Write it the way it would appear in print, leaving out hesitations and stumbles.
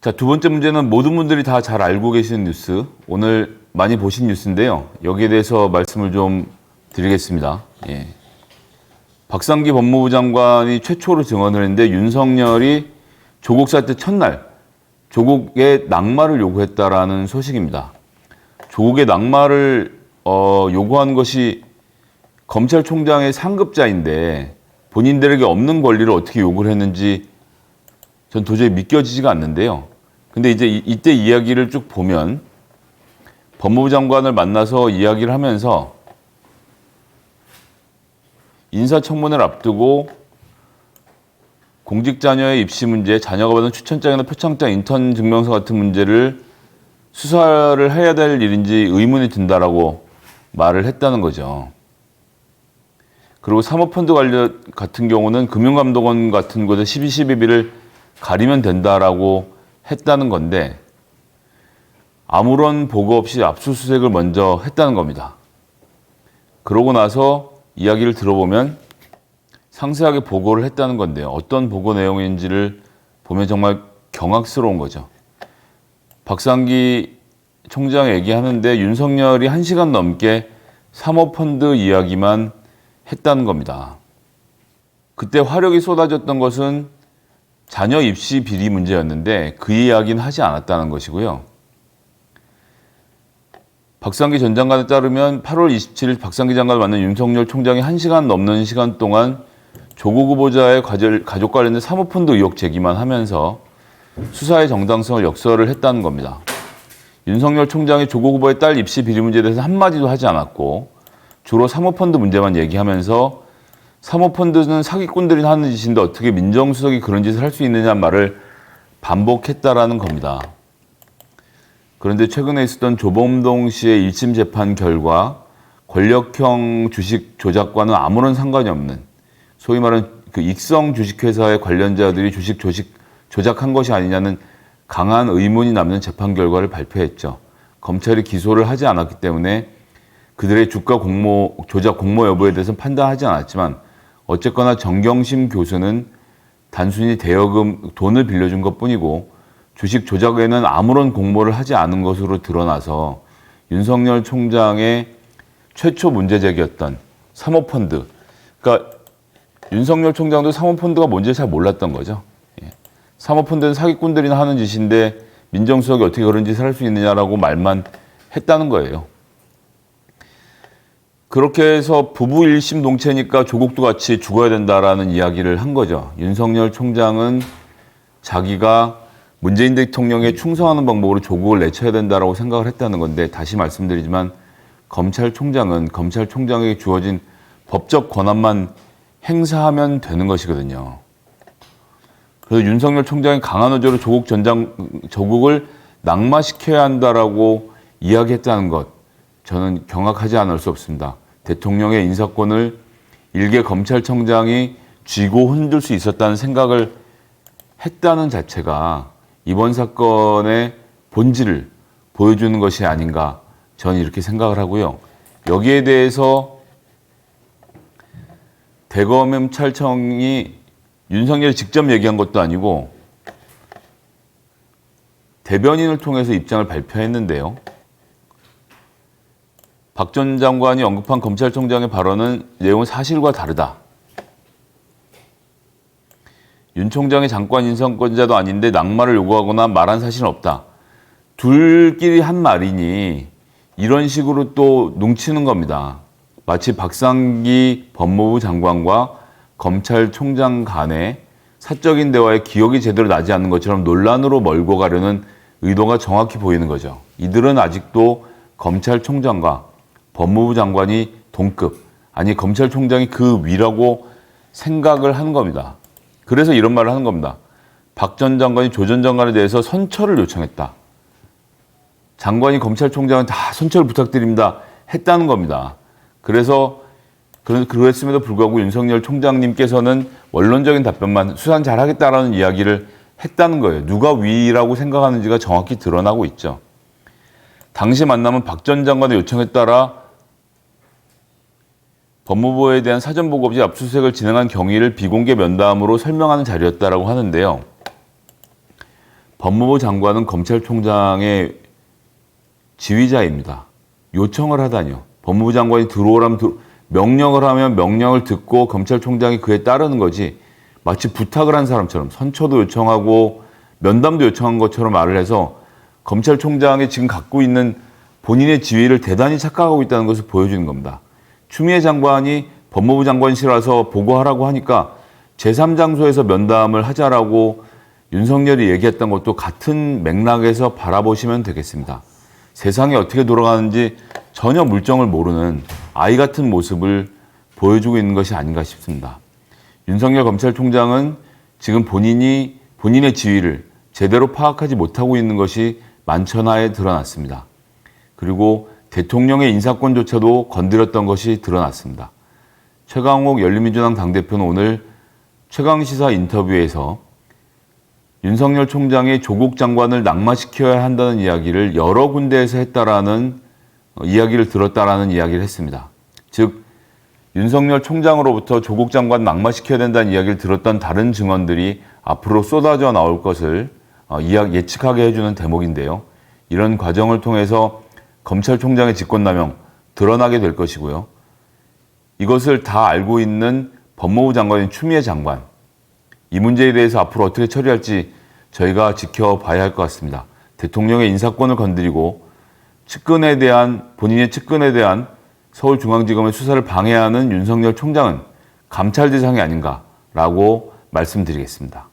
자, 두 번째 문제는 모든 분들이 다 잘 알고 계시는 뉴스, 오늘 많이 보신 뉴스인데요. 여기에 대해서 말씀을 좀 드리겠습니다. 예. 박상기 법무부 장관이 최초로 증언을 했는데 윤석열이 조국 사태 첫날 조국의 낙마를 요구했다라는 소식입니다. 조국의 낙마를 요구한 것이 검찰총장의 상급자인데 본인들에게 없는 권리를 어떻게 요구를 했는지 전 도저히 믿겨지지가 않는데요. 근데 이제 이때 이야기를 쭉 보면 법무부 장관을 만나서 이야기를 하면서 인사청문회를 앞두고 공직 자녀의 입시 문제, 자녀가 받은 추천장이나 표창장, 인턴 증명서 같은 문제를 수사를 해야 될 일인지 의문이 든다라고 말을 했다는 거죠. 그리고 사모펀드 관련 같은 경우는 금융감독원 같은 곳에 12.12를 가리면 된다라고 했다는 건데 아무런 보고 없이 압수수색을 먼저 했다는 겁니다. 그러고 나서 이야기를 들어보면 상세하게 보고를 했다는 건데요. 어떤 보고 내용인지를 보면 정말 경악스러운 거죠. 박상기 총장 얘기하는데 윤석열이 1시간 넘게 사모펀드 이야기만 했다는 겁니다. 그때 화력이 쏟아졌던 것은 자녀 입시 비리 문제였는데 그 이야기는 하지 않았다는 것이고요. 박상기 전 장관에 따르면 8월 27일 박상기 장관을 만난 윤석열 총장이 1시간 넘는 시간 동안 조국 후보자의 가족 관련된 사모펀드 의혹 제기만 하면서 수사의 정당성을 역설을 했다는 겁니다. 윤석열 총장이 조국 후보의 딸 입시 비리 문제에 대해서 한마디도 하지 않았고 주로 사모펀드 문제만 얘기하면서 사모펀드는 사기꾼들이 하는 짓인데 어떻게 민정수석이 그런 짓을 할 수 있느냐 말을 반복했다라는 겁니다. 그런데 최근에 있었던 조범동 씨의 1심 재판 결과 권력형 주식 조작과는 아무런 상관이 없는 소위 말하는 그 익성 주식회사의 관련자들이 주식 조작한 것이 아니냐는 강한 의문이 남는 재판 결과를 발표했죠. 검찰이 기소를 하지 않았기 때문에 그들의 주가 조작 공모 여부에 대해서는 판단하지 않았지만 어쨌거나 정경심 교수는 단순히 대여금 돈을 빌려준 것뿐이고 주식 조작에는 아무런 공모를 하지 않은 것으로 드러나서 윤석열 총장의 최초 문제제기였던 사모펀드, 그러니까 윤석열 총장도 사모펀드가 뭔지 잘 몰랐던 거죠. 사모펀드는 사기꾼들이나 하는 짓인데 민정수석이 어떻게 그런 짓을 할 수 있느냐라고 말만 했다는 거예요. 그렇게 해서 부부 일심동체니까 조국도 같이 죽어야 된다라는 이야기를 한 거죠. 윤석열 총장은 자기가 문재인 대통령에 충성하는 방법으로 조국을 내쳐야 된다라고 생각을 했다는 건데 다시 말씀드리지만 검찰총장은 검찰총장에게 주어진 법적 권한만 행사하면 되는 것이거든요. 그래서 윤석열 총장이 강한 의지로 조국을 낙마시켜야 한다라고 이야기했다는 것, 저는 경악하지 않을 수 없습니다. 대통령의 인사권을 일개 검찰총장이 쥐고 흔들 수 있었다는 생각을 했다는 자체가 이번 사건의 본질을 보여주는 것이 아닌가, 저는 이렇게 생각을 하고요. 여기에 대해서 대검찰청이 윤석열이 직접 얘기한 것도 아니고 대변인을 통해서 입장을 발표했는데요. 박 전 장관이 언급한 검찰총장의 발언은 내용은 사실과 다르다. 윤 총장이 장관 인선권자도 아닌데 낙마를 요구하거나 말한 사실은 없다. 둘끼리 한 말이니 이런 식으로 또 뭉치는 겁니다. 마치 박상기 법무부 장관과 검찰총장 간의 사적인 대화에 기억이 제대로 나지 않는 것처럼 논란으로 몰고 가려는 의도가 정확히 보이는 거죠. 이들은 아직도 검찰총장과 법무부 장관이 동급, 아니 검찰총장이 그 위라고 생각을 하는 겁니다. 그래서 이런 말을 하는 겁니다. 박 전 장관이 조 전 장관에 대해서 선처를 요청했다. 장관이 검찰총장은 다 선처를 부탁드립니다 했다는 겁니다. 그래서 그랬음에도 불구하고 윤석열 총장님께서는 원론적인 답변만 수사는 잘하겠다라는 이야기를 했다는 거예요. 누가 위라고 생각하는지가 정확히 드러나고 있죠. 당시 만남은 박 전 장관의 요청에 따라 법무부에 대한 사전보고 없이 압수수색을 진행한 경위를 비공개 면담으로 설명하는 자리였다라고 하는데요. 법무부 장관은 검찰총장의 지휘자입니다. 요청을 하다니요. 법무부 장관이 들어오라면 명령을 하면 명령을 듣고 검찰총장이 그에 따르는 거지, 마치 부탁을 한 사람처럼 선처도 요청하고 면담도 요청한 것처럼 말을 해서 검찰총장이 지금 갖고 있는 본인의 지위를 대단히 착각하고 있다는 것을 보여주는 겁니다. 추미애 장관이 법무부 장관실에 와서 보고하라고 하니까 제3장소에서 면담을 하자라고 윤석열이 얘기했던 것도 같은 맥락에서 바라보시면 되겠습니다. 세상이 어떻게 돌아가는지 전혀 물정을 모르는 아이 같은 모습을 보여주고 있는 것이 아닌가 싶습니다. 윤석열 검찰총장은 지금 본인의 지위를 제대로 파악하지 못하고 있는 것이 만천하에 드러났습니다. 그리고 대통령의 인사권조차도 건드렸던 것이 드러났습니다. 최강욱 열린민주당 당대표는 오늘 최강시사 인터뷰에서 윤석열 총장이 조국 장관을 낙마시켜야 한다는 이야기를 여러 군데에서 했다라는 이야기를 들었다라는 이야기를 했습니다. 즉 윤석열 총장으로부터 조국 장관 낙마시켜야 된다는 이야기를 들었던 다른 증언들이 앞으로 쏟아져 나올 것을 예측하게 해주는 대목인데요. 이런 과정을 통해서 검찰총장의 직권남용 드러나게 될 것이고요. 이것을 다 알고 있는 법무부 장관인 추미애 장관, 이 문제에 대해서 앞으로 어떻게 처리할지 저희가 지켜봐야 할 것 같습니다. 대통령의 인사권을 건드리고 본인의 측근에 대한 서울중앙지검의 수사를 방해하는 윤석열 총장은 감찰 대상이 아닌가라고 말씀드리겠습니다.